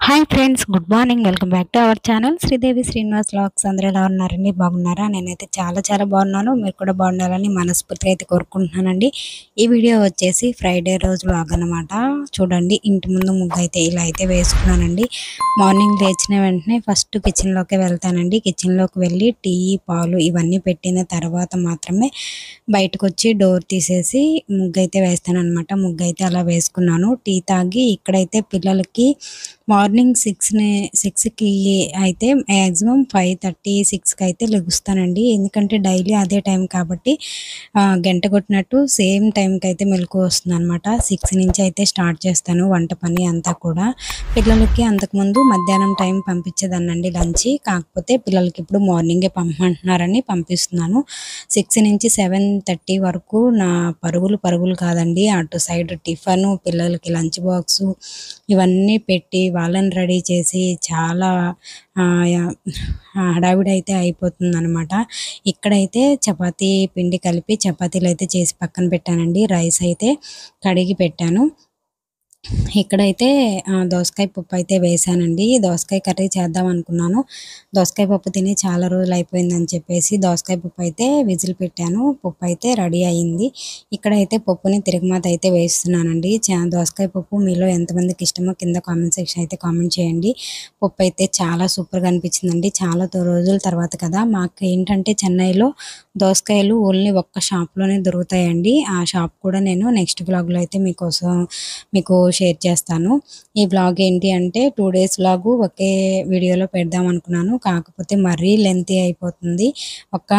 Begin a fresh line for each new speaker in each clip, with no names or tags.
Hi friends, good morning. Welcome back to our channel Sridevi Srinivas vlogs. అందరూ ఎలా ఉన్నారండి? బాగున్నారా? నేనైతే చాలా బాగున్నాను. మీరు కూడా బాగుండాలని మనస్ఫూర్తిగా అయితే కోరుకుంటున్నానండి. ఈ వీడియో వచ్చేసి ఫ్రైడే రోజు వ్లాగ్ అనమాట. చూడండి, ఇంటి ముందు ముగ్గు అయితే ఇలా అయితే వేసుకున్నానండి. మార్నింగ్ లేచిన వెంటనే ఫస్ట్ కిచెన్లోకి వెళ్తానండి. కిచెన్లోకి వెళ్ళి టీ, పాలు ఇవన్నీ పెట్టిన తర్వాత మాత్రమే బయటకు వచ్చి డోర్ తీసేసి ముగ్గు అయితే వేస్తాను అనమాట. ముగ్గు అయితే అలా వేసుకున్నాను. టీ తాగి ఇక్కడైతే పిల్లలకి మార్నింగ్ 6కి అయితే మ్యాక్సిమం 5:30, 6కి అయితే లెగుస్తానండి. ఎందుకంటే డైలీ అదే టైం కాబట్టి గంట కొట్టినట్టు సేమ్ టైంకి అయితే మెలకు వస్తుంది అనమాట. 6 నుంచి అయితే స్టార్ట్ చేస్తాను వంట పని అంతా కూడా. పిల్లలకి అంతకుముందు మధ్యాహ్నం టైం పంపించేదాన్నండి లంచ్. కాకపోతే పిల్లలకి ఇప్పుడు మార్నింగే పంపమంటున్నారని పంపిస్తున్నాను. 6 నుంచి 7:30 వరకు నా పరుగులు కాదండి. అటు సైడ్ టిఫను, పిల్లలకి లంచ్ బాక్సు ఇవన్నీ పెట్టి వాళ్ళని రెడీ చేసి చాలా హడావిడి అయితే అయిపోతుందనమాట. ఇక్కడైతే చపాతీ పిండి కలిపి చపాతీలు అయితే చేసి పక్కన పెట్టానండి. రైస్ అయితే కడిగి పెట్టాను. ఇక్కడైతే దోసకాయ పప్పు అయితే వేశానండి. దోసకాయ కర్రీ చేద్దాం అనుకున్నాను. దోసకాయ పప్పు తిని చాలా రోజులు అయిపోయిందని చెప్పేసి దోసకాయ పప్పు అయితే విజిల్ పెట్టాను. పప్పు అయితే రెడీ అయింది. ఇక్కడైతే పప్పుని తిరగమాత అయితే వేస్తున్నానండి. దోసకాయ పప్పు మీలో ఎంతమందికి ఇష్టమో కింద కామెంట్ సెక్షన్ అయితే కామెంట్ చేయండి. పప్పు అయితే చాలా సూపర్గా అనిపించిందండి. చాలా రోజుల తర్వాత కదా. మాకు ఏంటంటే చెన్నైలో దోసకాయలు ఓన్లీ ఒక్క షాప్లోనే దొరుకుతాయండి. ఆ షాప్ కూడా నేను నెక్స్ట్ బ్లాగ్లో అయితే మీకు షేర్ చేస్తాను. ఈ వ్లాగ్ ఏంటి అంటే 2 డేస్ వ్లాగు ఒకే వీడియోలో పెడదాం అనుకున్నాను. కాకపోతే మరీ లెంతీ అయిపోతుంది. ఒక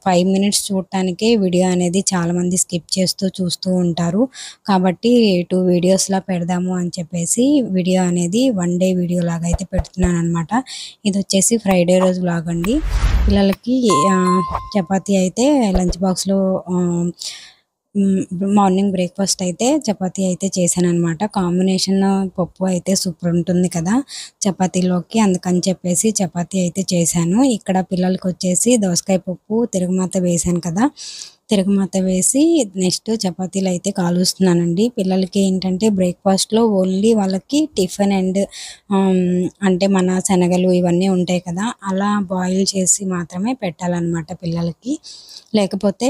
5 మినిట్స్ చూడటానికే వీడియో అనేది చాలామంది స్కిప్ చేస్తూ చూస్తూ ఉంటారు. కాబట్టి 2 వీడియోస్లా పెడదాము అని చెప్పేసి వీడియో అనేది 1 డే వీడియో లాగా అయితే పెడుతున్నాను అనమాట. ఇది వచ్చేసి ఫ్రైడే రోజు వ్లాగ్ అండి. పిల్లలకి చపాతీ అయితే లంచ్ బాక్స్లో మార్నింగ్ బ్రేక్ఫాస్ట్ అయితే చపాతీ అయితే చేశాననమాట. కాంబినేషన్ పప్పు అయితే సూపర్ ఉంటుంది కదా చపాతీలోకి. అందుకని చెప్పేసి చపాతీ అయితే చేశాను. ఇక్కడ పిల్లలకి వచ్చేసి దోసకాయ పప్పు తిరగమాత వేశాను కదా. తిరగమాత వేసి నెక్స్ట్ చపాతీలు అయితే కాలుస్తున్నానండి. పిల్లలకి ఏంటంటే బ్రేక్ఫాస్ట్లో ఓన్లీ వాళ్ళకి టిఫిన్ అండ్ అంటే మన శనగలు ఇవన్నీ ఉంటాయి కదా, అలా బాయిల్ చేసి మాత్రమే పెట్టాలన్నమాట పిల్లలకి. లేకపోతే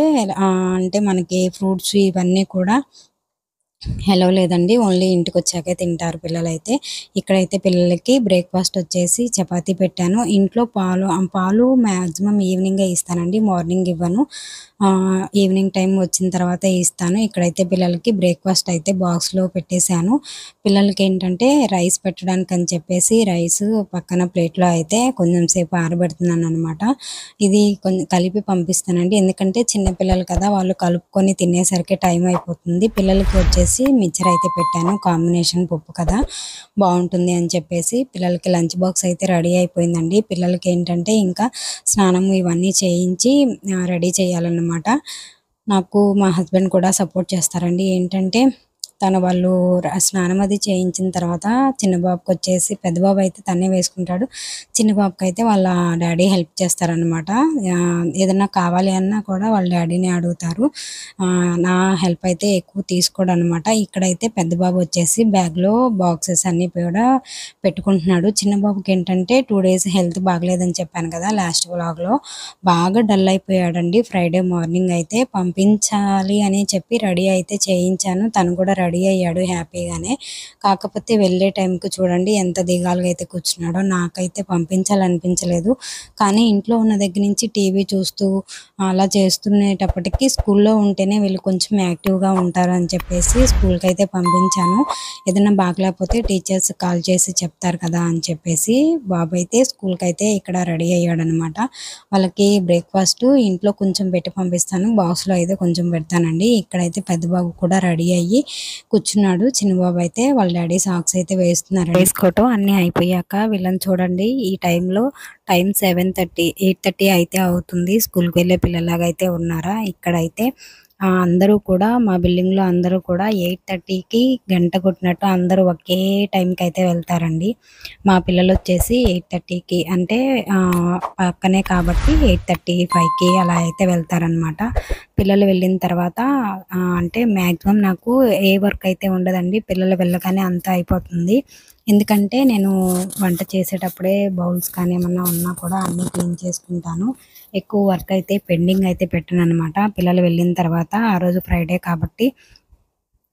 అంటే మనకి ఫ్రూట్స్ ఇవన్నీ కూడా లేదండి. ఓన్లీ ఇంటికొచ్చాకే తింటారు పిల్లలైతే. ఇక్కడైతే పిల్లలకి బ్రేక్ఫాస్ట్ వచ్చేసి చపాతీ పెట్టాను. ఇంట్లో పాలు మ్యాక్సిమం ఈవినింగే ఇస్తానండి. మార్నింగ్ ఇవ్వను. ఈవినింగ్ టైం వచ్చిన తర్వాత ఇస్తాను. ఇక్కడైతే పిల్లలకి బ్రేక్ఫాస్ట్ అయితే బాక్స్లో పెట్టేశాను. పిల్లలకి ఏంటంటే రైస్ పెట్టడానికి అని చెప్పేసి రైస్ పక్కన ప్లేట్లో అయితే కొంచెం సేపు ఆరబెడుతున్నాను అనమాట. ఇది కొంచెం కలిపి పంపిస్తానండి. ఎందుకంటే చిన్నపిల్లలు కదా, వాళ్ళు కలుపుకొని తినేసరికి టైం అయిపోతుంది. పిల్లలకి వచ్చేసి మిక్చర్ అయితే పెట్టాను. కాంబినేషన్ పప్పు కదా, బాగుంటుంది అని చెప్పేసి పిల్లలకి లంచ్ బాక్స్ అయితే రెడీ అయిపోయిందండి. పిల్లలకి ఏంటంటే ఇంకా స్నానం ఇవన్నీ చేయించి రెడీ చేయాలన్నమాట. నాకు మా హస్బెండ్ కూడా సపోర్ట్ చేస్తారండి. ఏంటంటే వాళ్ళు స్నానం అది చేయించిన తర్వాత చిన్న బాబుకి వచ్చేసి, పెద్ద బాబు అయితే తనే వేసుకుంటాడు. చిన్న బాబుకి అయితే వాళ్ళ డాడీ హెల్ప్ చేస్తారనమాట. ఏదన్నా కావాలి అన్నా కూడా వాళ్ళ డాడీని అడుగుతారు. నా హెల్ప్ అయితే ఎక్కువ తీసుకోడు అనమాట. ఇక్కడైతే పెద్ద బాబు వచ్చేసి బ్యాగ్లో బాక్సెస్ అన్నీ కూడా పెట్టుకుంటున్నాడు. చిన్న బాబుకి ఏంటంటే 2 డేస్ హెల్త్ బాగలేదని చెప్పాను కదా లాస్ట్ వ్లాగ్లో. బాగా డల్ అయిపోయాడండి. ఫ్రైడే మార్నింగ్ అయితే పంపించాలి అని చెప్పి రెడీ అయితే చేయించాను. తను కూడా రెడీ అయ్యాడు హ్యాపీగానే. కాకపోతే వెళ్ళే టైంకి చూడండి ఎంత దిగాలుగా అయితే కూర్చున్నాడో. నాకైతే పంపించాలనిపించలేదు. కానీ ఇంట్లో ఉన్న దగ్గర నుంచి టీవీ చూస్తూ అలా చేస్తునేటప్పటికి స్కూల్లో ఉంటేనే వీళ్ళు కొంచెం యాక్టివ్గా ఉంటారు అని చెప్పేసి స్కూల్కి అయితే పంపించాను. ఏదైనా బాగలేకపోతే టీచర్స్ కాల్ చేసి చెప్తారు కదా అని చెప్పేసి బాబు అయితే స్కూల్కి అయితే ఇక్కడ రెడీ అయ్యాడనమాట. వాళ్ళకి బ్రేక్ఫాస్ట్ ఇంట్లో కొంచెం పెట్టి పంపిస్తాను. బాక్స్లో అయితే కొంచెం పెడతానండి. ఇక్కడైతే పెద్ద బాబు కూడా రెడీ అయ్యి కూర్చున్నాడు. చిన్న బాబు అయితే వాళ్ళ డాడీ సాక్స్ అయితే వేసుకోవటం అన్నీ అయిపోయాక వీళ్ళని చూడండి. ఈ టైంలో టైం 7:30, 8:30 అయితే అవుతుంది. స్కూల్కి వెళ్ళే పిల్లలాగా అయితే ఉన్నారా. ఇక్కడైతే అందరూ కూడా మా బిల్డింగ్లో అందరూ కూడా 8:30కి గంట కొట్టినట్టు అందరూ ఒకే టైంకి అయితే వెళ్తారండి. మా పిల్లలు వచ్చేసి 8:30కి అంటే పక్కనే కాబట్టి 8:35కి అలా అయితే వెళ్తారనమాట. పిల్లలు వెళ్ళిన తర్వాత అంటే మ్యాక్సిమం నాకు ఏ వర్క్ అయితే ఉండదండి. పిల్లలు వెళ్ళగానే అంతా అయిపోతుంది. ఎందుకంటే నేను వంట చేసేటప్పుడే బౌల్స్ కానీ ఏమన్నా ఉన్నా కూడా అన్నీ క్లీన్ చేసుకుంటాను. ఎక్కువ వర్క్ అయితే పెండింగ్ అయితే పెట్టననమాట. పిల్లలు వెళ్ళిన తర్వాత ఆ రోజు ఫ్రైడే కాబట్టి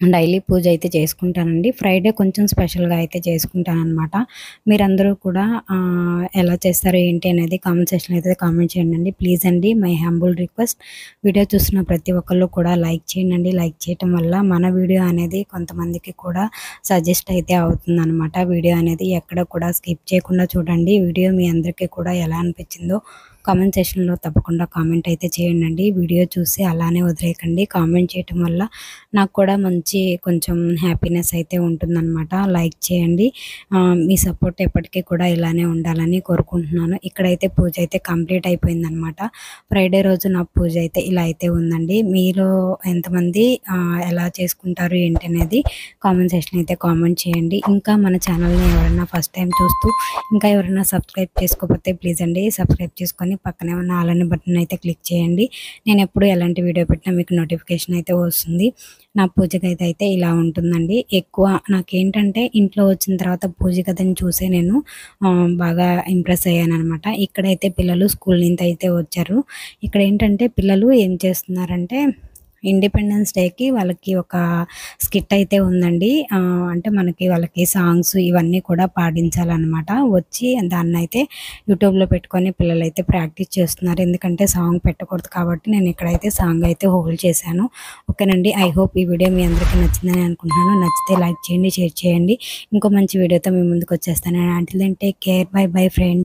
డైలీ పూజ అయితే చేసుకుంటానండి. ఫ్రైడే కొంచెం స్పెషల్‌గా అయితే చేసుకుంటాననమాట. మీరందరూ కూడా ఎలా చేస్తారు ఏంటి అనేది కామెంట్ సెక్షన్‌లో అయితే కామెంట్ చేయండండి. ప్లీజ్ అండి మై హంబుల్ రిక్వెస్ట్. వీడియో చూస్తున్న ప్రతి ఒక్కళ్ళు కూడా లైక్ చేయండండి. లైక్ చేయటం వల్ల మన వీడియో అనేది కొంతమందికి కూడా సజెస్ట్ అయితే అవుతుందనమాట. వీడియో అనేది ఎక్కడ కూడా స్కిప్ చేయకుండా చూడండి. వీడియో మీ అందరికీ కూడా ఎలా అనిపించిందో కామెంట్ సెక్షన్‌లో తప్పకుండా కామెంట్ అయితే చేయండండి. వీడియో చూసి అలానే వదిలేయకండి. కామెంట్ చేయటం వల్ల నాకు కూడా మంచి కొంచెం హ్యాపీనెస్ అయితే ఉంటుందన్నమాట. లైక్ చేయండి. మీ సపోర్ట్ ఎప్పటికీ కూడా ఇలానే ఉండాలని కోరుకుంటున్నాను. ఇక్కడైతే పూజ అయితే కంప్లీట్ అయిపోయిందనమాట. ఫ్రైడే రోజు నా పూజ అయితే ఇలా అయితే ఉందండి. మీలో ఎంతమంది ఎలా చేసుకుంటారు ఏంటి అనేది కామెంట్ సెక్షన్ అయితే కామెంట్ చేయండి. ఇంకా మన ఛానల్‌ని ఎవరైనా ఫస్ట్ టైం చూస్తూ ఇంకా ఎవరైనా సబ్స్క్రైబ్ చేసుకోకపోతే ప్లీజ్ అండి సబ్స్క్రైబ్ చేసుకొని పక్కనే ఉన్న ఆల్ అనే బటన్ అయితే క్లిక్ చేయండి. నేను ఎప్పుడు ఎలాంటి వీడియో పెట్టినా మీకు నోటిఫికేషన్ అయితే వస్తుంది. నా పూజ గది అయితే ఇలా ఉంటుందండి. ఎక్కువ నాకేంటంటే ఇంట్లో వచ్చిన తర్వాత పూజ గదిని చూసే నేను బాగా ఇంప్రెస్ అయ్యాననమాట. ఇక్కడైతే పిల్లలు స్కూల్ నుంచి అయితే వచ్చారు. ఇక్కడ ఏంటంటే పిల్లలు ఏం చేస్తున్నారంటే ఇండిపెండెన్స్ డేకి వాళ్ళకి ఒక స్కిట్ అయితే ఉందండి. అంటే మనకి వాళ్ళకి సాంగ్స్ ఇవన్నీ కూడా పాడించాలనమాట. వచ్చి దాన్నైతే యూట్యూబ్‌లో పెట్టుకొని పిల్లలైతే ప్రాక్టీస్ చేస్తున్నారు. ఎందుకంటే సాంగ్ పెట్టకూడదు కాబట్టి నేను ఇక్కడైతే సాంగ్ అయితే హోల్డ్ చేశాను. ఓకేనండి. ఐ హోప్ ఈ వీడియో మీ అందరికీ నచ్చిందని అనుకుంటున్నాను. నచ్చితే లైక్ చేయండి, షేర్ చేయండి. ఇంకో మంచి వీడియోతో మీ ముందుకు వచ్చేస్తాను. Until then take care. Bye bye friends.